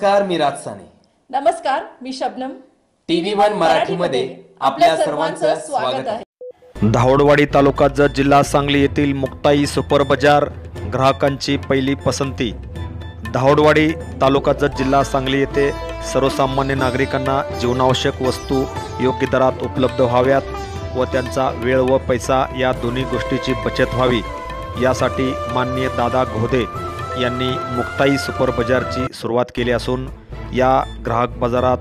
नमस्कार, मी राज साने. नमस्कार, मी शबनम. TV1 मराठीमध्ये आपल्या सर्वांचं स्वागत आहे. धावडवाडी तालुका जत जिल्हा सांगली येथील मुक्ताई सुपर बाजार ग्राहकांची पहिली पसंती. धावडवाडी तालुका जत जिल्हा सांगली येथे सर्वसामान्य नागरिकांना जीवनावश्यक वस्तू योग्य दरात उपलब्ध व्हाव्यात व त्यांचा वेळ व पैसा या दोन्ही गोष्टीची बचत व्हावी यासाठी माननीय दादा घोदे यांनी मुक्ताई सुपर बाजारची सुरुवात केली असून या ग्राहक बाजारात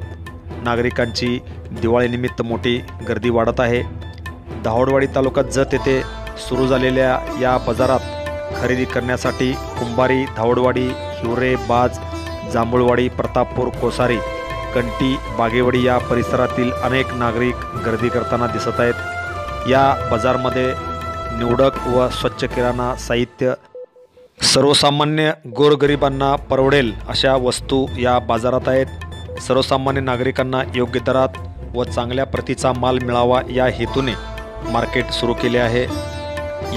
नागरिकांची दिवाळीनिमित्त मोठी गर्दी वाढत आहे. धावडवाडी तालुक्यात जत येथे सुरू झालेल्या या बाजारात खरेदी करण्यासाठी कुंभारी, धावडवाडी, हिवरे, बाज, जांभूळवाडी, प्रतापपूर, कोसारी, कंटी, बागेवाडी या परिसरातील अनेक नागरिक गर्दी करताना दिसत आहेत. या बाजारमध्ये निवडक व स्वच्छ किराणा साहित्य, सर्वसामान्य गोरगरिबांना परवडेल अशा वस्तू या बाजारात आहेत. सर्वसामान्य नागरिकांना योग्य दरात व चांगल्या प्रतीचा माल मिळावा या हेतूने मार्केट सुरू केले आहे.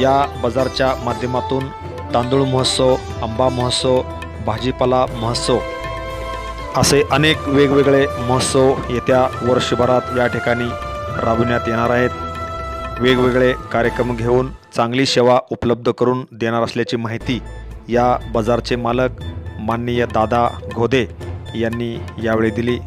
या बाजारच्या माध्यमातून तांदूळ महोत्सव, आंबा महोत्सव, भाजीपाला महोत्सव असे अनेक वेगवेगळे महोत्सव येत्या वर्षभरात या ठिकाणी राबविण्यात येणार आहेत. वेगवेगळे कार्यक्रम घेऊन चांगली सेवा उपलब्ध करून देणार असल्याची माहिती या बाजारचे मालक माननीय दादा घोदे यांनी यावेळी दिली.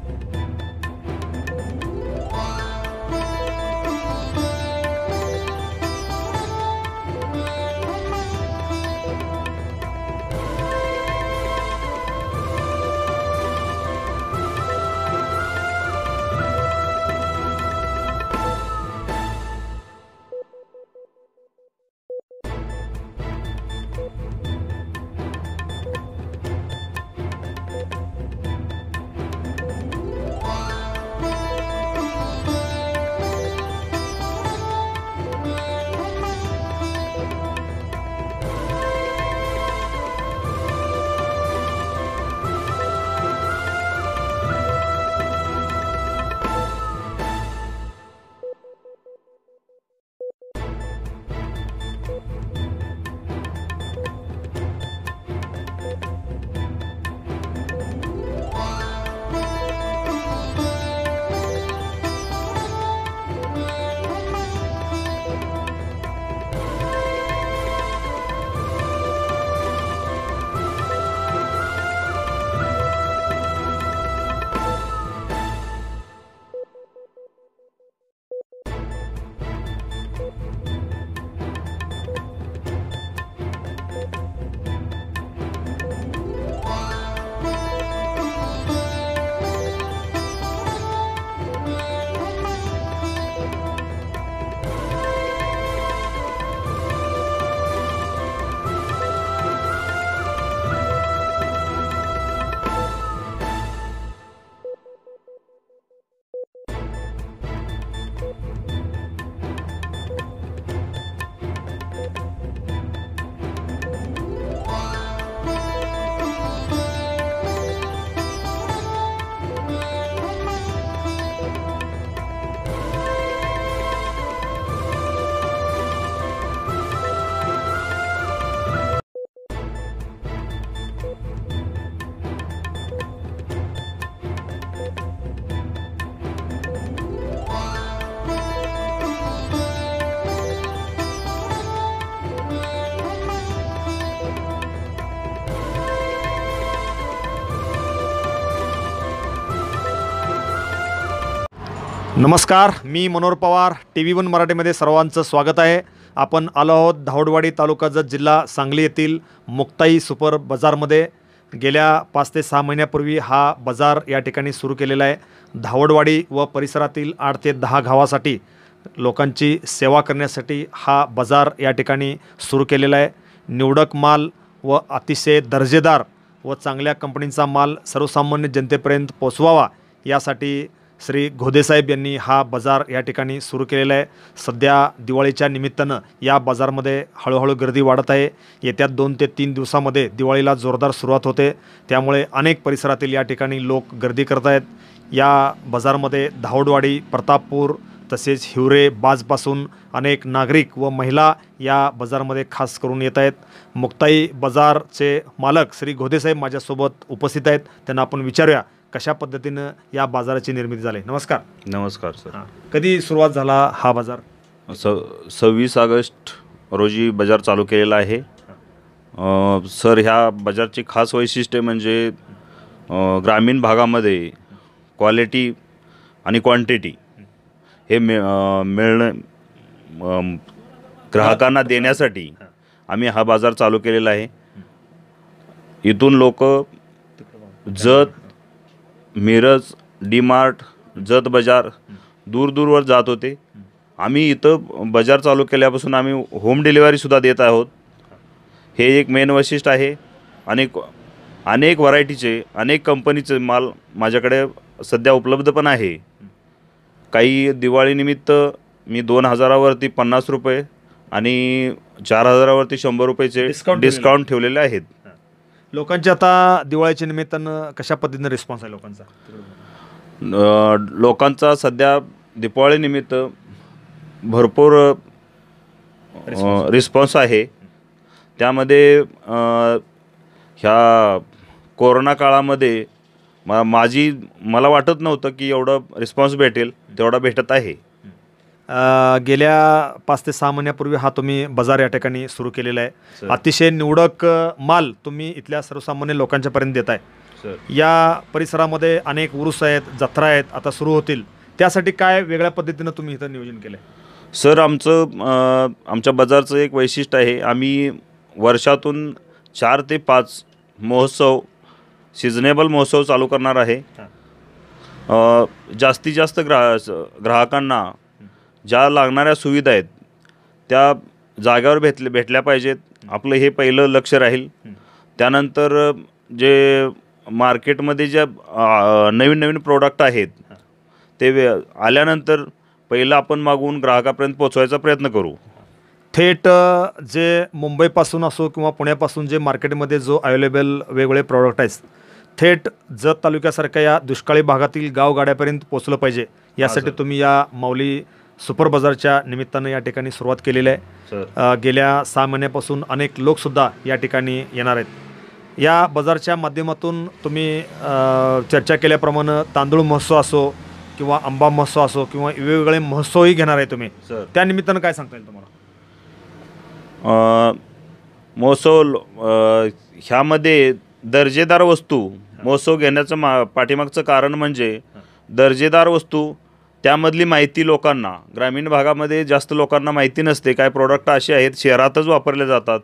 नमस्कार, मी मनोहर पवार. TV1 मराठीमध्ये सर्वांचं स्वागत आहे. आपण आलो आहोत धावडवाडी तालुका जत जिल्हा सांगली येथील मुक्ताई सुपर बाजारमध्ये. गेल्या 5 ते 6 महिन्यापूर्वी हा बाजार या ठिकाणी सुरू केलेला आहे. धावडवाडी व परिसरातील 8 ते 10 गावासाठी लोकांची सेवा करण्यासाठी हा बाजार या ठिकाणी सुरू केलेला आहे. निवडक माल व अतिशय दर्जेदार व चांगल्या कंपनीचा माल सर्वसामान्य जनतेपर्यंत पोचवावा यासाठी श्री घोदेसाहेब यांनी हा बाजार या ठिकाणी सुरू केलेला आहे. सध्या दिवाळीच्या निमित्तानं या बाजारमध्ये हळूहळू गर्दी वाढत आहे. येत्या 2 ते 3 दिवसामध्ये दिवाळीला जोरदार सुरुवात होते, त्यामुळे अनेक परिसरातील या ठिकाणी लोक गर्दी करत आहेत. या बाजारमध्ये धावडवाडी, प्रतापपूर, तसेच हिवरे बाजपासून अनेक नागरिक व महिला या बाजारमध्ये खास करून येत आहेत. मुक्ताई बाजारचे मालक श्री घोदेसाहेब माझ्यासोबत उपस्थित आहेत. त्यांना आपण विचारूया कशा पद्धतीनं या बाजाराची निर्मिती झाली. नमस्कार. नमस्कार सर. कधी सुरुवात झाला हा बाजार? 26 ऑगस्ट रोजी बाजार चालू केलेला आहे. सर, ह्या बाजारची खास वैशिष्ट्य म्हणजे ग्रामीण भागामध्ये क्वालिटी आणि क्वांटिटी हे मिळणं ग्राहकांना देण्यासाठी आम्ही हा बाजार चालू केलेला आहे. इथून लोक जत, मिरज, डी-मार्ट, जत बाजार दूरवर जात होते. आम्ही इथं बाजार चालू केल्यापासून आम्ही होम डिलिव्हरीसुद्धा देत आहोत. हे एक मेन वैशिष्ट्य आहे. अनेक व्हरायटीचे, अनेक कंपनीचे माल माझ्याकडे सध्या उपलब्ध पण आहे. काही दिवाळीनिमित्त मी 2000वरती 50 रुपये आणि 4000वरती 100 रुपयेचे डिस्काउंट ठेवलेले आहेत. लोकांचे आता दिवाळीच्या निमित्तानं कशा पद्धतीनं रिस्पॉन्स आहे लोकांचा? लोकांचा सध्या दिवाळीनिमित्त भरपूर रिस्पॉन्स आहे. त्यामध्ये ह्या कोरोना काळामध्ये मला वाटत नव्हतं की एवढं रिस्पॉन्स भेटेल, तेवढा भेटत आहे. गेल्या 5 ते 6 महिन्यापूर्वी हा तुम्ही बाजार या ठिकाणी सुरू केलेला आहे. अतिशय निवडक माल तुम्ही इथल्या सर्वसामान्य लोकांच्यापर्यंत देत आहे. या परिसरामध्ये अनेक उरूस आहेत, जत्रा आहेत, आता सुरू होतील. त्यासाठी काय वेगळ्या पद्धतीनं तुम्ही इथं नियोजन केलं आहे? सर, आमच्या बाजारचं एक वैशिष्ट्य आहे. आम्ही वर्षातून 4 ते 5 महोत्सव, सिजनेबल महोत्सव चालू करणार आहे. जास्तीत जास्त ग्राहकांना ज्या लागणाऱ्या सुविधा आहेत त्या जाग्यावर भेटल्या पाहिजेत. आपलं हे पहिलं लक्ष राहील. त्यानंतर जे मार्केटमध्ये ज्या नवीन प्रोडक्ट आहेत ते आल्यानंतर पहिलं आपण मागवून ग्राहकापर्यंत पोचवायचा प्रयत्न करू. थेट जे मुंबईपासून असो किंवा पुण्यापासून जे मार्केटमध्ये जो अवेलेबल वेगवेगळे प्रॉडक्ट आहेत थेट जत तालुक्यासारख्या या दुष्काळी भागातील गावगाड्यापर्यंत पोचलं पाहिजे, यासाठी तुम्ही या माऊली सुपर बाजारच्या निमित्तानं या ठिकाणी सुरुवात केलेली आहे. गेल्या 6 महिन्यापासून अनेक लोकसुद्धा या ठिकाणी येणार आहेत. या बाजारच्या माध्यमातून तुम्ही चर्चा केल्याप्रमाणे तांदूळ महोत्सव असो किंवा आंबा महोत्सव असो किंवा वेगवेगळे महोत्सवही घेणार आहे तुम्ही. त्या निमित्तानं काय सांगता येईल तुम्हाला? महोत्सव ह्यामध्ये दर्जेदार वस्तू महोत्सव घेण्याचं पाठीमागचं कारण म्हणजे दर्जेदार वस्तू, त्यामधली माहिती लोकांना, ग्रामीण भागामध्ये जास्त लोकांना माहिती नसते. काय प्रोडक्ट असे आहेत शहरातच वापरले जातात,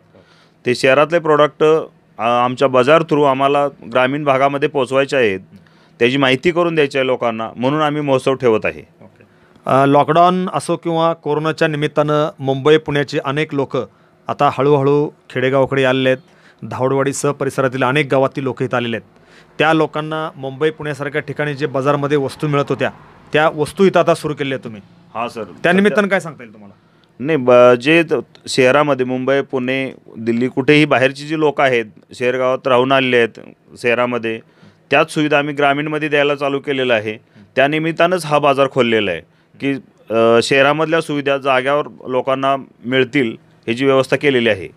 ते शहरातले प्रोडक्ट आमच्या बाजार थ्रू आम्हाला ग्रामीण भागामध्ये पोचवायचे आहेत, त्याची माहिती करून द्यायची आहे लोकांना, म्हणून आम्ही महोत्सव ठेवत आहे. लॉकडाऊन असो किंवा कोरोनाच्या निमित्तानं मुंबई पुण्याचे अनेक लोक आता हळूहळू खेडेगावाकडे आलेले आहेत. धावडवाडीसह परिसरातील अनेक गावातील लोक इथं आलेले आहेत. त्या लोकांना मुंबई पुण्यासारख्या ठिकाणी जे बाजारमध्ये वस्तू मिळत होत्या त्या वस्तू इथं आता सुरू केल्या तुम्ही. हां सर. त्या निमित्तानं काय सांगता येईल तुम्हाला? नाही, जे शहरामध्ये मुंबई, पुणे, दिल्ली कुठेही बाहेरची जी लोक आहेत शहरगावात राहून आलेले आहेत शहरामध्ये, त्याच सुविधा आम्ही ग्रामीणमध्ये द्यायला चालू केलेलं आहे. त्यानिमित्तानंच हा बाजार खोललेला आहे की शहरामधल्या सुविधा जाग्यावर लोकांना मिळतील ह्याची व्यवस्था केलेली आहे.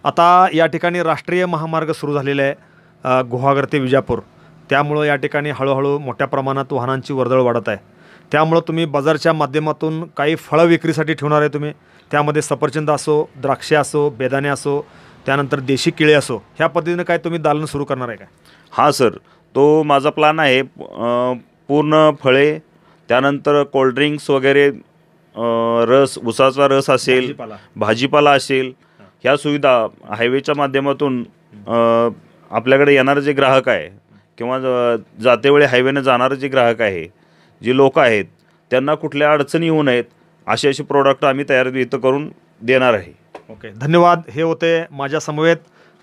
आता या ठिकाणी राष्ट्रीय महामार्ग सुरू झालेला आहे गुहागर ते विजापूर. त्यामुळं या ठिकाणी हळूहळू मोठ्या प्रमाणात वाहनांची वर्दळ वाढत आहे. त्यामुळं तुम्ही बाजारच्या माध्यमातून काही फळं विक्रीसाठी ठेवणार आहे तुम्ही. त्यामध्ये सफरचंद असो, द्राक्षे असो, बेदाणे असो, त्यानंतर देशी केळे असो, ह्या पद्धतीनं काय तुम्ही दालन सुरू करणार आहे का? हां सर, तो माझा प्लॅन आहे. पूर्ण फळे, त्यानंतर कोल्ड्रिंक्स वगैरे, रस, उसाचा रस असेल, भाजीपाला असेल, ह्या सुविधा हायवेच्या माध्यमातून आपल्याकडे येणारे जे ग्राहक आहे किंवा जातेवेळी हायवेने जाणारे जे ग्राहक आहे, जे लोक आहेत, त्यांना कुठल्या अडचणी येऊ नयेत असे प्रोडक्ट आम्ही तयार इथं करून देणार आहे. ओके, धन्यवाद. हे होते माझ्या समवेत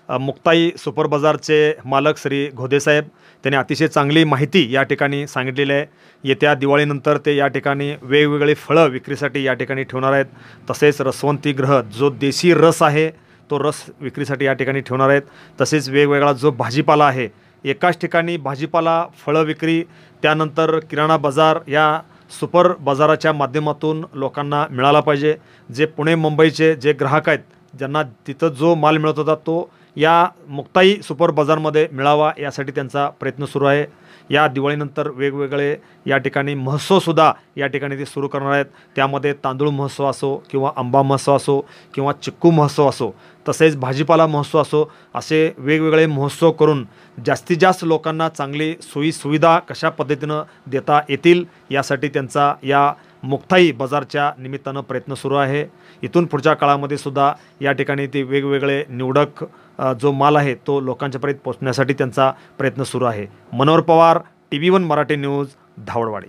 मुक्ताई सुपर बाजारचे मालक श्री घोदेसाहेब. त्यांनी अतिशय चांगली माहिती या ठिकाणी सांगितलेली आहे. येत्या दिवाळीनंतर ते या ठिकाणी वेगवेगळे फळं विक्रीसाठी या ठिकाणी ठेवणार आहेत. तसेच रसवंती ग्रह जो देशी रस आहे तो रस विक्रीसाठी या ठिकाणी ठेवणार आहेत. तसेच वेगवेगळा जो भाजीपाला आहे, एकाच ठिकाणी भाजीपाला, फळं विक्री, त्यानंतर किराणा बाजार या सुपर बाजाराच्या माध्यमातून लोकांना मिळाला पाहिजे। जे पुणे मुंबईचे जे ग्राहक आहेत, ज्यांना तिथं जो माल मिळत होता तो या मुक्ताई सुपर बाजारमध्ये मिळावा यासाठी त्यांचा प्रयत्न सुरू आहे। या दिवाळीनंतर वेगवेगळे या ठिकाणी महोत्सवसुद्धा या ठिकाणी ते सुरू करणार आहेत। त्यामध्ये तांदूळ महोत्सव असो किंवा आंबा महोत्सव असो किंवा चिक्कू महोत्सव असो, तसेच भाजीपाला महोत्सव असो, असे वेगवेगळे महोत्सव करून जास्तीत जास्त लोकांना चांगली सोयीसुविधा कशा पद्धतीनं देता येतील यासाठी त्यांचा या मुक्ताई बाजारच्या निमित्तानं प्रयत्न सुरू आहे। इथून पुढच्या काळामध्ये सुद्धा या ठिकाणी ते वेगवेगळे निवडक जो माल आहे तो लोकांच्यापर्यंत पोहोचण्यासाठी त्यांचा प्रयत्न सुरू आहे। Manohar Pawar, TV1 Marathi news, Dhavadwadi.